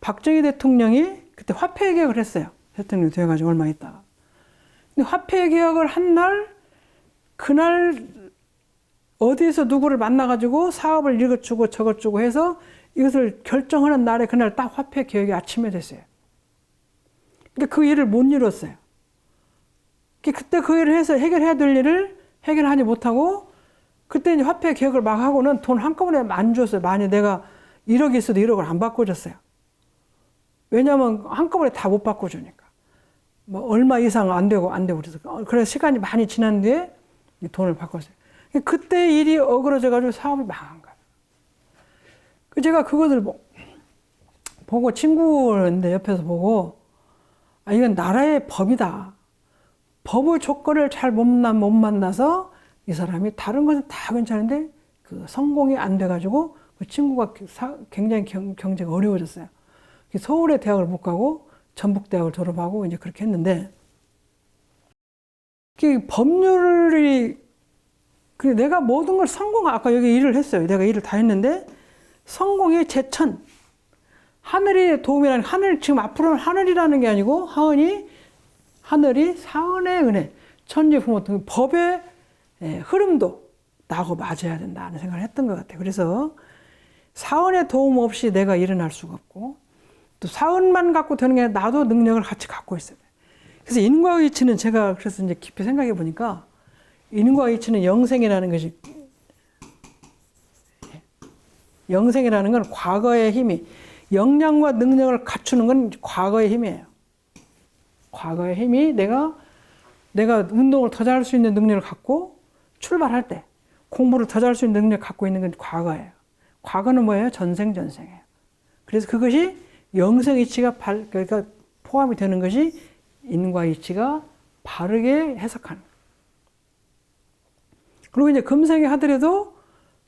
박정희 대통령이 그때 화폐 개혁을 했어요. 대통령이 되어가지고 얼마 있다가. 근데 화폐 개혁을 한 날, 그날 어디에서 누구를 만나가지고 사업을 이것 주고 저것 주고 해서 이것을 결정하는 날에 그날 딱 화폐 개혁이 아침에 됐어요. 근데 그 일을 못 이뤘어요. 그때 그 일을 해서 해결해야 될 일을 해결하지 못하고 그때 이제 화폐 개혁을 막 하고는 돈 한꺼번에 안 줬어요. 만약 내가 1억이 있어도 1억을 안 바꿔줬어요. 왜냐하면 한꺼번에 다 못 바꿔주니까. 뭐 얼마 이상 안 되고 그래서 시간이 많이 지난 뒤에 돈을 바꿨어요. 그때 일이 어그러져가지고 사업이 망한 거예요. 제가 그것을 보고 친구인데 옆에서 보고 이건 나라의 법이다. 법의 조건을 잘 못 만나서 이 사람이 다른 것은 다 괜찮은데 그 성공이 안 돼가지고 그 친구가 굉장히 경제가 어려워졌어요. 서울의 대학을 못 가고 전북대학을 졸업하고 이제 그렇게 했는데 법률이 내가 모든 걸 아까 여기 일을 했어요. 내가 일을 다 했는데 성공의 제천 하늘이 도움이라는 하늘 지금 앞으로는 하늘이라는 게 아니고 하늘이 사은의 은혜 천지 부모 등 법의 흐름도 나하고 맞아야 된다는 생각을 했던 것 같아요. 그래서 사은의 도움 없이 내가 일어날 수가 없고 또 사은만 갖고 되는 게 아니라 나도 능력을 같이 갖고 있어요. 그래서 인과 의치는 제가 그래서 이제 깊이 생각해 보니까 인과 의치는 영생이라는 것이 영생이라는 건 과거의 힘이 역량과 능력을 갖추는 건 과거의 힘이에요. 과거의 힘이 내가 운동을 더 잘할 수 있는 능력을 갖고 출발할 때 공부를 더 잘할 수 있는 능력을 갖고 있는 건 과거예요. 과거는 뭐예요? 전생이에요. 그래서 그것이 영생이치가 그러니까 포함이 되는 것이 인과이치가 바르게 해석하는 거예요. 그리고 이제 금생에 하더라도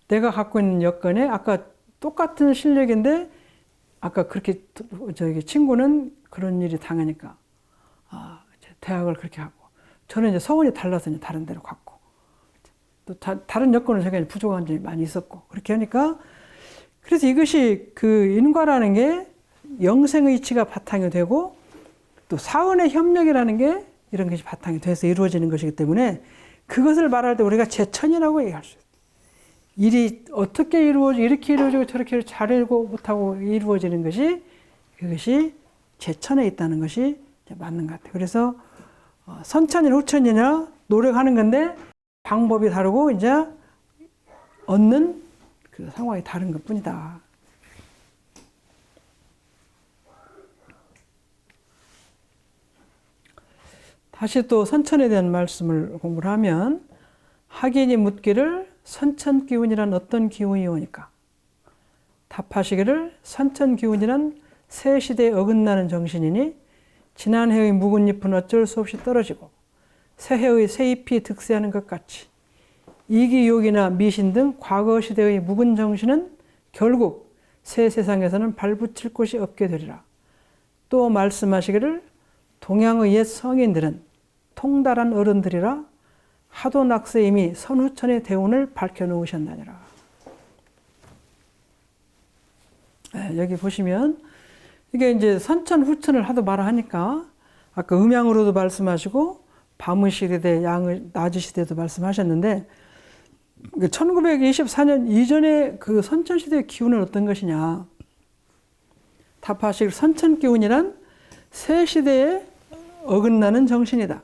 내가 갖고 있는 여건에 아까 똑같은 실력인데 아까 그렇게 친구는 그런 일이 당하니까 대학을 그렇게 하고 저는 이제 서울이 달라서 이제 다른 데로 갔고 또 다른 여건은 제가 부족한 점이 많이 있었고 그렇게 하니까 그래서 이것이 그 인과라는 게 영생의치가 바탕이 되고 또 사은의 협력이라는 게 이런 것이 바탕이 돼서 이루어지는 것이기 때문에 그것을 말할 때 우리가 제천이라고 얘기할 수 있어요. 일이 어떻게 이렇게 이루어지고 저렇게 잘하고 못하고 이루어지는 것이 그것이 제천에 있다는 것이 맞는 것 같아요. 그래서 선천이나 후천이나 노력하는 건데 방법이 다르고 이제 얻는 그 상황이 다른 것 뿐이다. 다시 또 선천에 대한 말씀을 공부를 하면 학인이 묻기를 선천기운이란 어떤 기운이 오니까 답하시기를 선천기운이란 새 시대에 어긋나는 정신이니 지난 해의 묵은 잎은 어쩔 수 없이 떨어지고 새해의 새 잎이 득세하는 것 같이 이기욕이나 미신 등 과거 시대의 묵은 정신은 결국 새 세상에서는 발붙일 곳이 없게 되리라. 또 말씀하시기를 동양의 옛 성인들은 통달한 어른들이라 하도 낙세 이미 선후천의 대운을 밝혀놓으셨나니라. 여기 보시면 이게 이제 선천 후천을 하도 말하니까 아까 음양으로도 말씀하시고 밤의 시대, 낮의 시대도 말씀하셨는데 1924년 이전의 그 선천 시대의 기운은 어떤 것이냐? 답하시길 선천 기운이란 새 시대에 어긋나는 정신이다.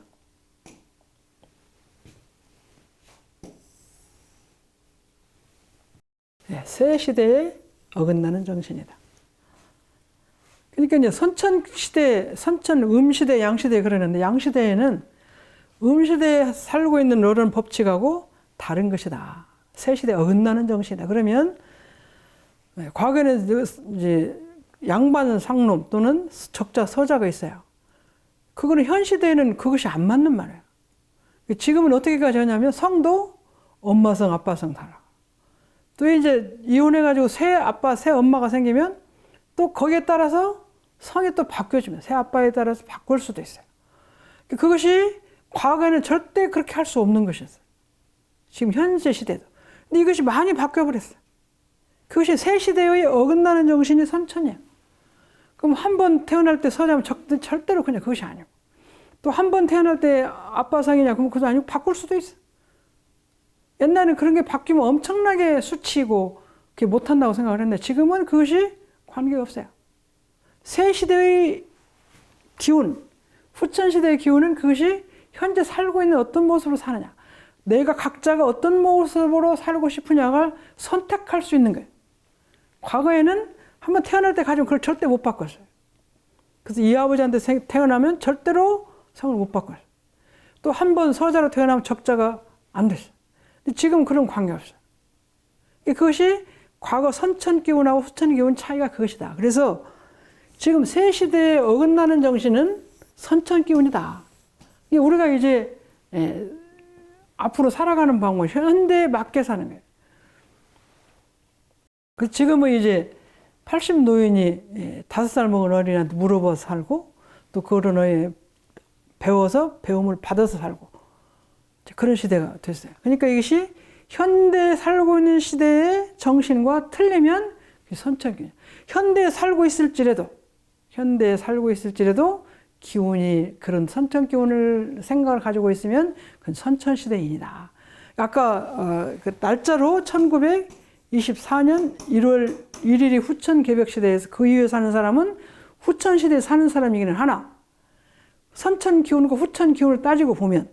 새 시대에 어긋나는 정신이다. 그러니까 이제 선천 시대, 선천 음시대, 양시대 그러는데 양시대에는 음시대에 살고 있는 이런 법칙하고 다른 것이다. 새 시대에 어긋나는 정신이다. 그러면 과거에는 이제 양반 상놈 또는 적자 서자가 있어요. 그거는 현 시대에는 그것이 안 맞는 말이에요. 지금은 어떻게까지 하냐면 성도 엄마성, 아빠성 달아. 또 이제 이혼해가지고 새 아빠, 새 엄마가 생기면 또 거기에 따라서 성이 또 바뀌어지면 새 아빠에 따라서 바꿀 수도 있어요. 그것이 과거에는 절대 그렇게 할 수 없는 것이었어요. 지금 현재 시대도. 근데 이것이 많이 바뀌어버렸어요. 그것이 새 시대의 어긋나는 정신이 선천이에요. 그럼 한 번 태어날 때 서자면 절대로 그냥 그것이 아니고 또 한 번 태어날 때 아빠상이냐 그럼 그것도 아니고 바꿀 수도 있어요. 옛날에는 그런 게 바뀌면 엄청나게 수치고 그게 못한다고 생각을 했는데 지금은 그것이 관계가 없어요. 새 시대의 기운, 후천 시대의 기운은 그것이 현재 살고 있는 어떤 모습으로 사느냐, 내가 각자가 어떤 모습으로 살고 싶으냐를 선택할 수 있는 거예요. 과거에는 한번 태어날 때 가지고 그걸 절대 못 바꿨어요. 그래서 이 아버지한테 태어나면 절대로 성을 못 바꿨어요. 또 한 번 서자로 태어나면 적자가 안 됐어요. 근데 지금 그런 관계 없어요. 그것이 과거 선천 기운하고 후천 기운 차이가 그것이다. 그래서 지금 새 시대에 어긋나는 정신은 선천 기운이다. 우리가 이제 앞으로 살아가는 방법, 현대에 맞게 사는 거예요. 그 지금은 이제 80 노인이 5살 먹은 어린이한테 물어봐서 살고 또 그 어린이 배워서 배움을 받아서 살고 그런 시대가 됐어요. 그러니까 이것이 현대에 살고 있는 시대의 정신과 틀리면 선천기운. 현대에 살고 있을지라도 기운이 그런 선천 기운을 생각을 가지고 있으면 그건 선천 시대인이다. 아까 그 날짜로 1924년 1월 1일이 후천 개벽 시대에서 그 이후에 사는 사람은 후천 시대에 사는 사람이기는 하나 선천 기운과 후천 기운을 따지고 보면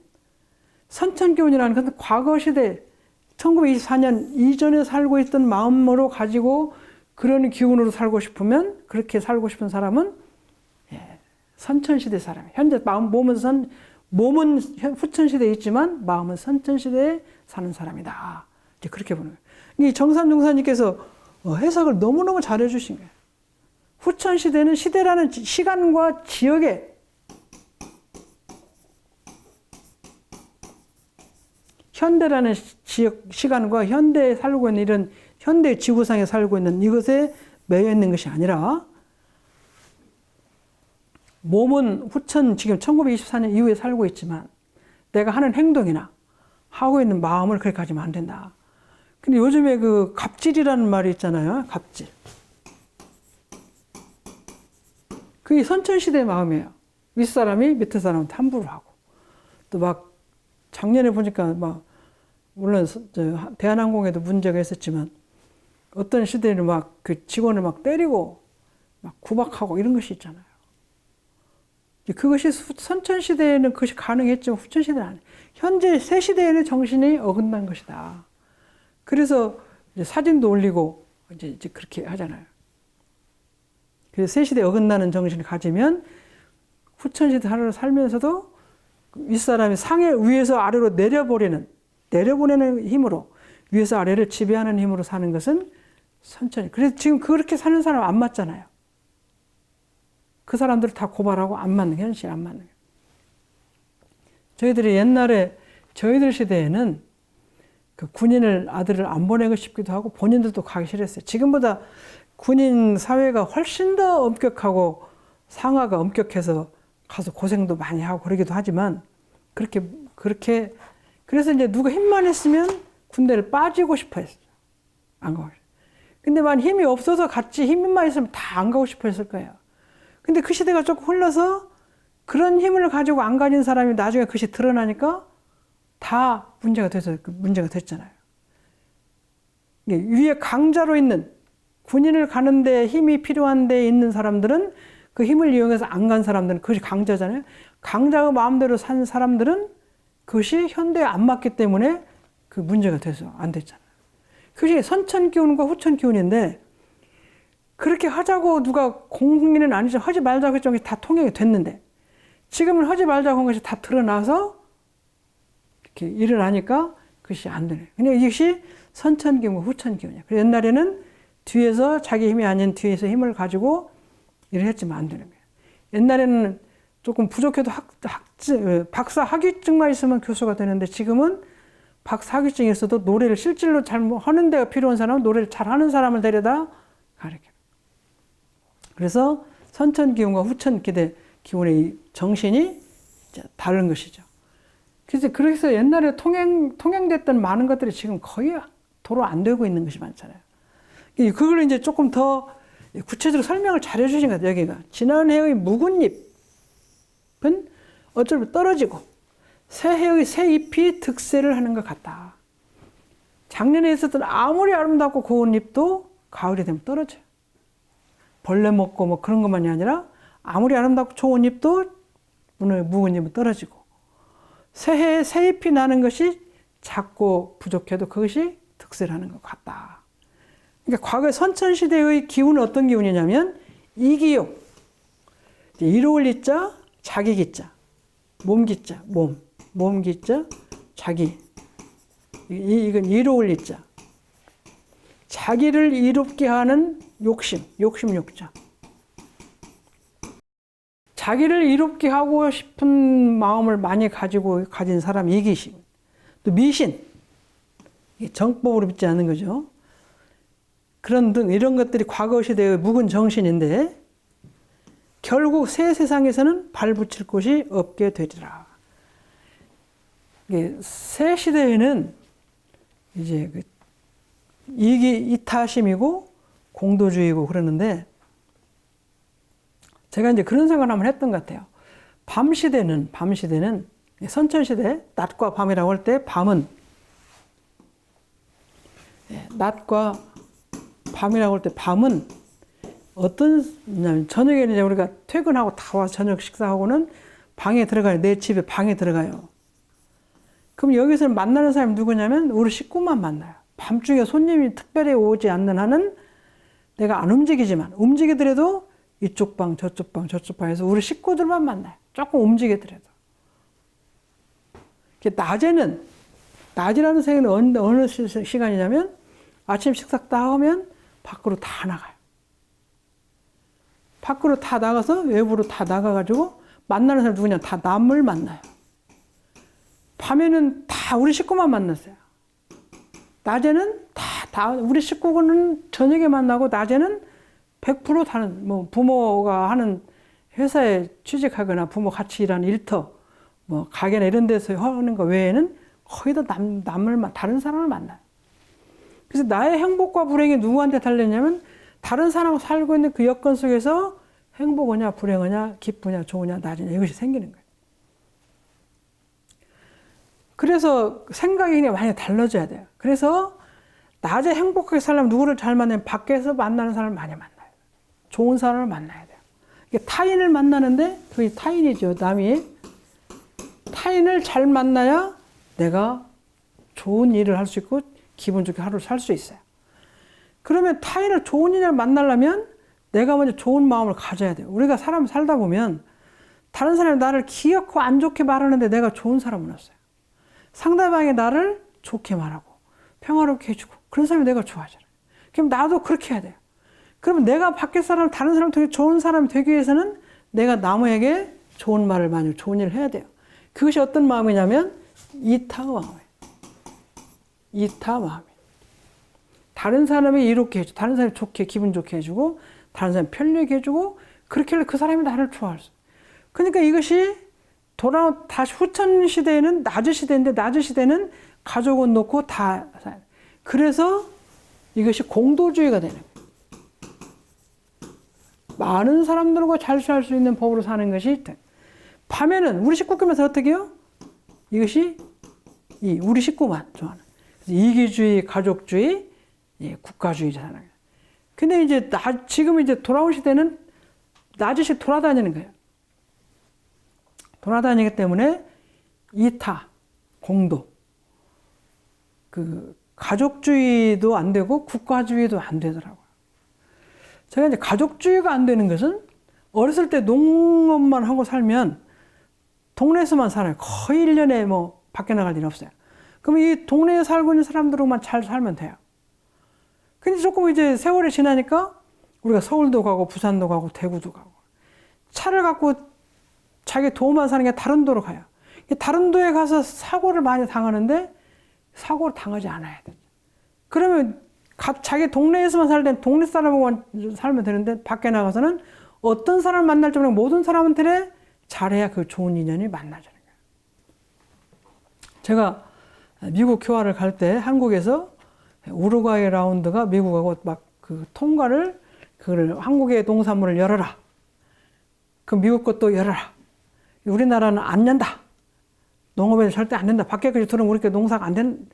선천 기운이라는 것은 과거 시대 1924년 이전에 살고 있던 마음으로 가지고 그런 기운으로 살고 싶으면 그렇게 살고 싶은 사람은 선천시대 사람이에요. 현재 몸은 후천시대에 있지만 마음은 선천시대에 사는 사람이다. 이제 그렇게 보는 거예요. 이 정삼종사님께서 해석을 너무너무 잘해 주신 거예요. 후천시대는 시대라는 시간과 지역에 현대라는 지역, 시간과 현대에 살고 있는 이런 현대 지구상에 살고 있는 이것에 매여 있는 것이 아니라 몸은 후천 지금 1924년 이후에 살고 있지만 내가 하는 행동이나 하고 있는 마음을 그렇게 가지면 안 된다. 근데 요즘에 그 갑질이라는 말이 있잖아요. 갑질. 그게 선천시대의 마음이에요. 윗사람이 밑에 사람한테 함부로 하고 또 막 작년에 보니까 막 물론 대한항공에도 문제가 있었지만 어떤 시대에는 막 그 직원을 막 때리고 막 구박하고 이런 것이 있잖아요. 그것이 선천시대에는 그것이 가능했지만 후천시대는 아니에요. 현재 새 시대에는 정신이 어긋난 것이다. 그래서 이제 사진도 올리고 이제 그렇게 하잖아요. 그래서 새 시대에 어긋나는 정신을 가지면 후천시대 하루를 살면서도 윗사람이 위에서 아래로 내려보내는 힘으로, 위에서 아래를 지배하는 힘으로 사는 것은 선천이. 그래서 지금 그렇게 사는 사람 안 맞잖아요. 그 사람들을 다 고발하고 안 맞는, 현실 안 맞는. 저희들이 옛날에, 저희들 시대에는 그 군인을, 아들을 안 보내고 싶기도 하고 본인들도 가기 싫었어요. 지금보다 군인 사회가 훨씬 더 엄격하고 상하가 엄격해서 가서 고생도 많이 하고 그러기도 하지만, 그래서 이제 누가 힘만 했으면 군대를 빠지고 싶어 했어요. 안 가고 싶어요. 근데 만 힘이 없어서 같이 힘만 있으면 다 안 가고 싶어 했을 거예요. 근데 그 시대가 조금 흘러서 그런 힘을 가지고 안 가진 사람이 나중에 그것이 드러나니까 다 문제가 됐잖아요. 위에 강자로 있는, 군인을 가는데 힘이 필요한 데 있는 사람들은 그 힘을 이용해서 안 간 사람들은 그것이 강자잖아요. 강자의 마음대로 산 사람들은 그것이 현대에 안 맞기 때문에 그 문제가 돼서 안 됐잖아요. 그것이 선천 기운과 후천 기운인데, 그렇게 하자고 누가 공인은 아니죠. 하지 말자고 했던 것이 다 통용이 됐는데, 지금은 하지 말자고 한 것이 다 드러나서 이렇게 일어나니까 그것이 안 되네. 근데 이것이 선천 기운과 후천 기운이에요. 그래서 옛날에는 뒤에서, 자기 힘이 아닌 뒤에서 힘을 가지고 일을 했지만 안 되는 거예요. 옛날에는 조금 부족해도 박사 학위증만 있으면 교수가 되는데, 지금은 박사 학위증이 있어도 노래를 실질로 잘 하는 데가 필요한 사람은 노래를 잘하는 사람을 데려다 가르쳐요. 그래서 선천 기운과 후천 기운의 정신이 다른 것이죠. 그래서 옛날에 통행됐던 많은 것들이 지금 거의 도로 안 되고 있는 것이 많잖아요. 그걸 이제 조금 더 구체적으로 설명을 잘 해주신 것 같아요. 여기가 지난해의 묵은 잎은 어쩔 떨어지고 새해의 새 잎이 득세를 하는 것 같다. 작년에 있었던 아무리 아름답고 고운 잎도 가을이 되면 떨어져요. 벌레 먹고 뭐 그런 것만이 아니라 아무리 아름답고 좋은 잎도 묵은 잎은 떨어지고, 새해에 새 잎이 나는 것이 작고 부족해도 그것이 득세를 하는 것 같다. 그러니까 과거의 선천시대의 기운은 어떤 기운이냐면 이기용, 이로울 이자, 자기 기자, 몸 기자, 몸 기자, 자기. 이건 이로울 이자. 자기를 이롭게 하는 욕심욕자. 자기를 이롭게 하고 싶은 마음을 많이 가진 사람이 이기심. 또 미신. 정법으로 믿지 않는 거죠. 이런 것들이 과거 시대의 묵은 정신인데, 결국 새 세상에서는 발붙일 곳이 없게 되리라. 새 시대에는 이제 이타심이고 공도주의고 그러는데, 제가 이제 그런 생각을 한번 했던 것 같아요. 밤 시대는 선천시대, 낮과 밤이라고 할 때 낮과 밤이라고 할 때 밤은 저녁에는 이제 우리가 퇴근하고 다 와서 저녁 식사하고는 방에 들어가요. 내 집에 방에 들어가요. 그럼 여기서 만나는 사람이 누구냐면 우리 식구만 만나요. 밤중에 손님이 특별히 오지 않는 한은 내가 안 움직이지만, 움직이더라도 이쪽 방, 저쪽 방, 저쪽 방에서 우리 식구들만 만나요. 조금 움직이더라도. 낮이라는 시간은 어느 시간이냐면 아침 식사 딱 하면 밖으로 다 나가요. 밖으로 다 나가서 외부로 다 나가가지고 만나는 사람 누구냐? 다 남을 만나요. 밤에는 다 우리 식구만 만났어요. 낮에는 다 우리 식구는 저녁에 만나고, 낮에는 100% 다른, 부모가 하는 회사에 취직하거나 부모 같이 일하는 일터, 가게나 이런 데서 하는 거 외에는 거의 다 다른 사람을 만나요. 그래서 나의 행복과 불행이 누구한테 달렸냐면, 다른 사람과 살고 있는 그 여건 속에서 행복하냐, 불행하냐, 기쁘냐, 좋으냐, 나쁘냐, 이것이 생기는 거예요. 그래서 생각이 그냥 많이 달라져야 돼요. 그래서 낮에 행복하게 살려면 누구를 잘 만나면 밖에서 만나는 사람을 많이 만나요. 좋은 사람을 만나야 돼요. 타인을 만나는데, 그게 타인이죠. 타인을 잘 만나야 내가 좋은 일을 할 수 있고 기분 좋게 하루를 살 수 있어요. 그러면 타인을 좋은 인을 만나려면 내가 먼저 좋은 마음을 가져야 돼요. 우리가 사람 살다 보면 다른 사람이 나를 기어코 안 좋게 말하는데 내가 좋은 사람은 없어요. 상대방이 나를 좋게 말하고 평화롭게 해주고 그런 사람이 내가 좋아하잖아요. 그럼 나도 그렇게 해야 돼요. 그러면 내가 밖에 사람, 다른 사람 통해 좋은 사람이 되기 위해서는 내가 남에게 좋은 말을 많이, 좋은 일을 해야 돼요. 그것이 어떤 마음이냐면 이타의 마음이에요. 이타 마음이. 다른 사람이 이롭게 해주고, 다른 사람이 좋게, 기분 좋게 해주고, 다른 사람이 편리하게 해주고, 그렇게 하면 그 사람이 나를 좋아할 수. 그러니까 이것이 다시 후천 시대에는 낮은 시대인데, 낮은 시대는 가족은 놓고 다. 그래서 이것이 공도주의가 되는 거예요. 많은 사람들과 잘 살 수 있는 법으로 사는 것이. 밤에는 우리 식구끼면서 어떻게 해요? 이것이 우리 식구만 좋아하는. 이기주의, 가족주의, 국가주의 사는 거예요. 근데 이제 지금 이제 돌아온 시대는 낮이씩 돌아다니는 거예요. 돌아다니기 때문에 이타, 공도, 가족주의도 안 되고 국가주의도 안 되더라고요. 제가 이제 가족주의가 안 되는 것은 어렸을 때 농업만 하고 살면 동네에서만 살아요. 거의 1년에 뭐 밖에 나갈 일이 없어요. 그럼 이 동네에 살고 있는 사람들만 잘 살면 돼요. 근데 조금 이제 세월이 지나니까 우리가 서울도 가고 부산도 가고 대구도 가고 차를 갖고 자기 도만 사는 게 다른 도로 가요. 다른 도에 가서 사고를 많이 당하는데 사고를 당하지 않아야 돼. 그러면 자기 동네에서만 살 땐 동네 사람하고만 살면 되는데 밖에 나가서는 어떤 사람을 만날지 모르고 모든 사람한테 잘해야 그 좋은 인연이 만나지는 거예요. 제가 미국 교화를 갈 때 한국에서 우루과이 라운드가 미국하고 막 통과를 한국의 농산물을 열어라. 그 미국 것도 열어라. 우리나라는 안 연다. 농업에서 절대 안 된다. 밖에까지 들어오면 우리 농사가 안 된,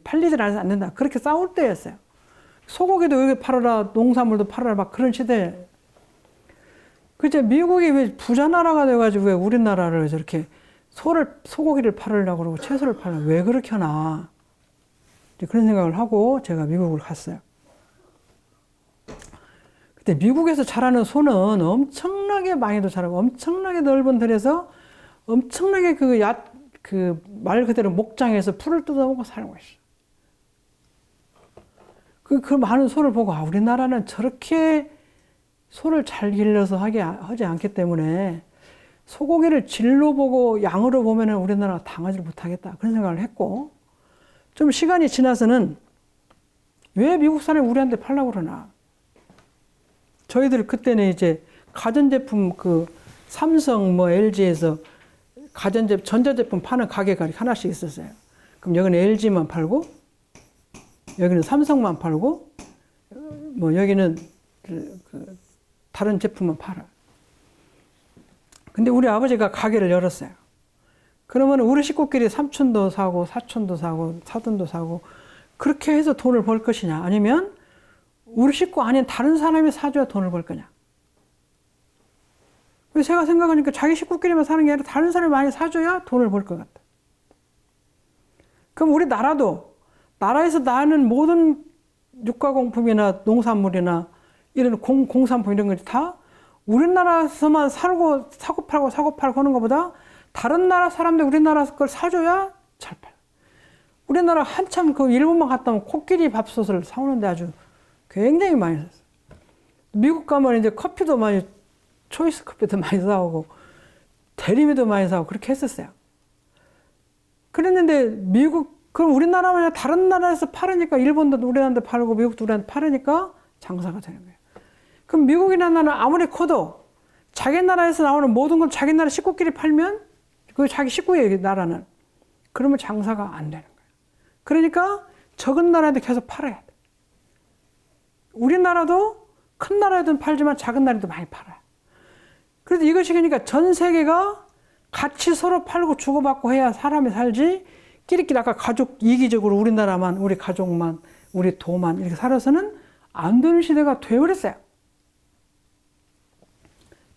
팔리질 않아서 안 된다. 그렇게 싸울 때였어요. 소고기도 여기 팔아라, 농산물도 팔아라, 막 그런 시대에. 그때 미국이 왜 부자 나라가 돼가지고 왜 우리나라를 저렇게 소고기를 팔으려고 그러고 채소를 팔으려고 왜 그렇게 하나. 그런 생각을 하고 제가 미국을 갔어요. 그때 미국에서 자라는 소는 엄청나게 많이도 자라고 엄청나게 넓은 들에서 엄청나게 말 그대로 목장에서 풀을 뜯어먹고 살고 있어. 그 많은 소를 보고 우리나라는 저렇게 소를 잘 길러서 하지 않기 때문에 소고기를 질로 보고 양으로 보면은 우리나라가 당하지 못하겠다. 그런 생각을 했고 좀 시간이 지나서는 왜 미국 사람이 우리한테 팔라고 그러나. 저희들 그때는 이제 가전제품 삼성 LG에서 전자제품 파는 가게가 하나씩 있었어요. 그럼 여기는 LG만 팔고, 여기는 삼성만 팔고, 여기는 다른 제품만 팔아. 근데 우리 아버지가 가게를 열었어요. 그러면 우리 식구끼리 삼촌도 사고, 사촌도 사고, 사돈도 사고, 그렇게 해서 돈을 벌 것이냐, 아니면 우리 식구 아닌 다른 사람이 사줘야 돈을 벌 거냐. 그래서 제가 생각하니까 자기 식구끼리만 사는 게 아니라 다른 사람이 많이 사줘야 돈을 벌 것 같다. 그럼 우리 나라에서 나는 모든 육가공품이나 농산물이나 이런 공산품 이런 것이 다 우리나라에서만 사고 팔고 하는 것보다 다른 나라 사람들 우리나라 걸 사줘야 잘 팔려. 우리나라 한참 일본만 갔다 오면 코끼리 밥솥을 사오는데 아주 굉장히 많이 샀어요. 미국 가면 이제 커피도 많이, 초이스 커피도 많이 사오고, 대리미도 많이 사오고, 그렇게 했었어요. 그랬는데, 그럼 우리나라만 아니라 다른 나라에서 팔으니까, 일본도 우리한테 팔고, 미국도 우리한테 팔으니까 장사가 되는 거예요. 그럼 미국이라는 나라는 아무리 커도 자기 나라에서 나오는 모든 걸 자기 나라 식구끼리 팔면, 그 자기 식구의 나라는. 그러면 장사가 안 되는 거예요. 그러니까 적은 나라에도 계속 팔아야 돼. 우리나라도 큰 나라에도 팔지만 작은 나라에도 많이 팔아요. 그래서 이것이 그러니까 전 세계가 같이 서로 팔고 주고받고 해야 사람이 살지, 끼리끼리 아까 가족 이기적으로 우리나라만, 우리 가족만, 우리 도만 이렇게 살아서는 안 되는 시대가 되어버렸어요.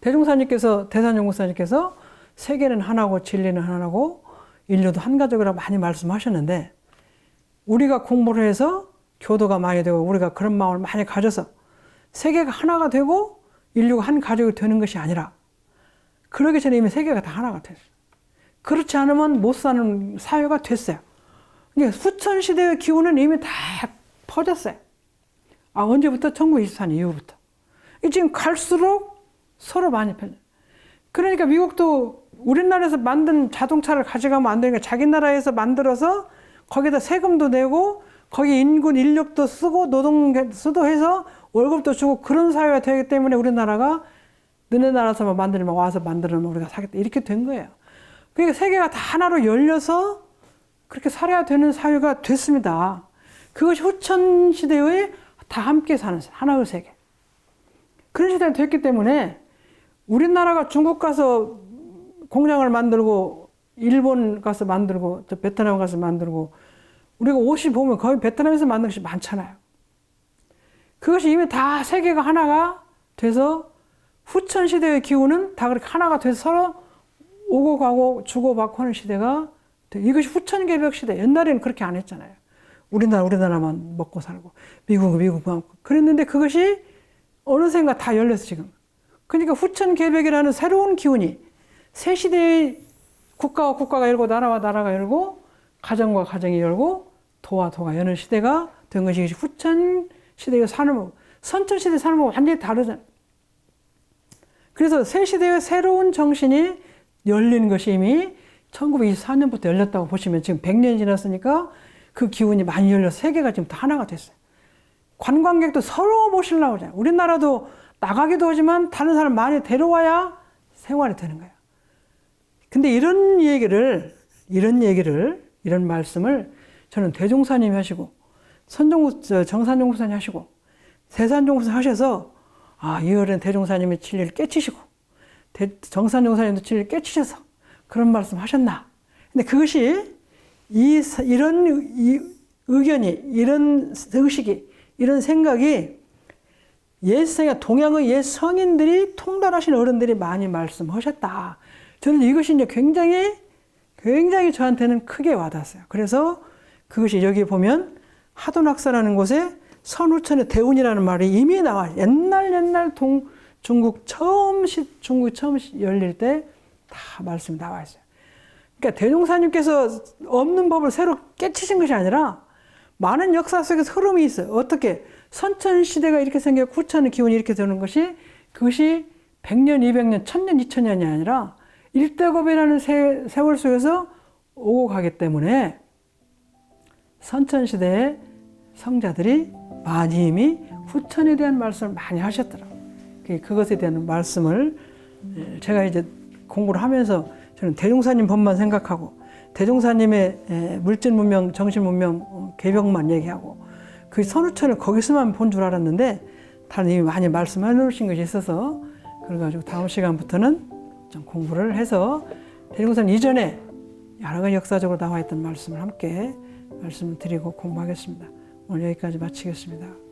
대산연구사님께서 세계는 하나고 진리는 하나고 인류도 한 가족이라고 많이 말씀하셨는데, 우리가 공부를 해서 교도가 많이 되고 우리가 그런 마음을 많이 가져서 세계가 하나가 되고 인류가 한 가족이 되는 것이 아니라 그러기 전에 이미 세계가 다 하나가 됐어요. 그렇지 않으면 못 사는 사회가 됐어요. 그러니까 후천시대의 기운은 이미 다 퍼졌어요. 언제부터? 1924년 이후부터. 지금 갈수록 서로 많이 퍼져요. 그러니까 미국도 우리나라에서 만든 자동차를 가져가면 안 되니까 자기 나라에서 만들어서 거기다 세금도 내고 거기 인군 인력도 쓰고 노동도 해서 월급도 주고 그런 사회가 되기 때문에 우리나라가 너네 나라에서만 만들면 와서 만들면 우리가 사겠다 이렇게 된 거예요. 그러니까 세계가 다 하나로 열려서 그렇게 살아야 되는 사회가 됐습니다. 그것이 후천 시대의 다 함께 사는 하나의 세계. 그런 시대가 됐기 때문에 우리나라가 중국 가서 공장을 만들고 일본 가서 만들고 또 베트남 가서 만들고 우리가 옷이 보면 거의 베트남에서 만든 것이 많잖아요. 그것이 이미 다 세계가 하나가 돼서 후천 시대의 기운은 다 그렇게 하나가 돼서 서로 오고 가고 주고받고 하는 시대가 이것이 후천 개벽 시대. 옛날에는 그렇게 안 했잖아요. 우리나라만 먹고 살고 미국만 그랬는데 그것이 어느샌가 다 열렸어 지금. 그러니까 후천 개벽이라는 새로운 기운이 새 시대의 국가와 국가가 열고 나라와 나라가 열고 가정과 가정이 열고 도와 도가 여는 시대가 된 것이 후천 시대의 산업, 선천 시대 산업은 완전히 다르잖아요. 그래서 새 시대의 새로운 정신이 열리는 것이 이미 1924년부터 열렸다고 보시면 지금 100년이 지났으니까 그 기운이 많이 열려서 세계가 지금 다 하나가 됐어요. 관광객도 서로 모시려고 하잖아요. 우리나라도 나가기도 하지만 다른 사람 많이 데려와야 생활이 되는 거예요. 근데 이런 말씀을 저는 대종사님이 하시고 정산종 목사님 하시고 세산종 목사님 하셔서 이월엔 대종사님이 진리를 깨치시고 정산종 목사님도 진리를 깨치셔서 그런 말씀 하셨나. 근데 그것이 이런 의견이 이런 의식이 이런 생각이 동양의 옛 성인들이 통달하신 어른들이 많이 말씀하셨다. 저는 이것이 이제 굉장히 저한테는 크게 와닿았어요. 그래서 그것이 여기 보면 하돈학사라는 곳에 선후천의 대운이라는 말이 이미 나와요. 옛날 중국이 처음 열릴 때 다 말씀이 나와 있어요. 그러니까 대종사님께서 없는 법을 새로 깨치신 것이 아니라 많은 역사 속에서 흐름이 있어요. 어떻게 선천 시대가 이렇게 생겼고 후천의 기운이 이렇게 되는 것이 그것이 100년, 200년, 1000년, 2000년이 아니라 일대겁이라는 세월 속에서 오고 가기 때문에 선천 시대의 성자들이 많이 이미 후천에 대한 말씀을 많이 하셨더라고요. 그것에 대한 말씀을 제가 이제 공부를 하면서 저는 대종사님 법만 생각하고 대종사님의 물질 문명, 정신 문명, 개벽만 얘기하고 그 선후천을 거기서만 본 줄 알았는데 다른 이미 많이 말씀해 놓으신 것이 있어서 그래가지고 다음 시간부터는 좀 공부를 해서 대종사님 이전에 여러 가지 역사적으로 나와 있던 말씀을 함께 말씀을 드리고 공부하겠습니다. 오늘 여기까지 마치겠습니다.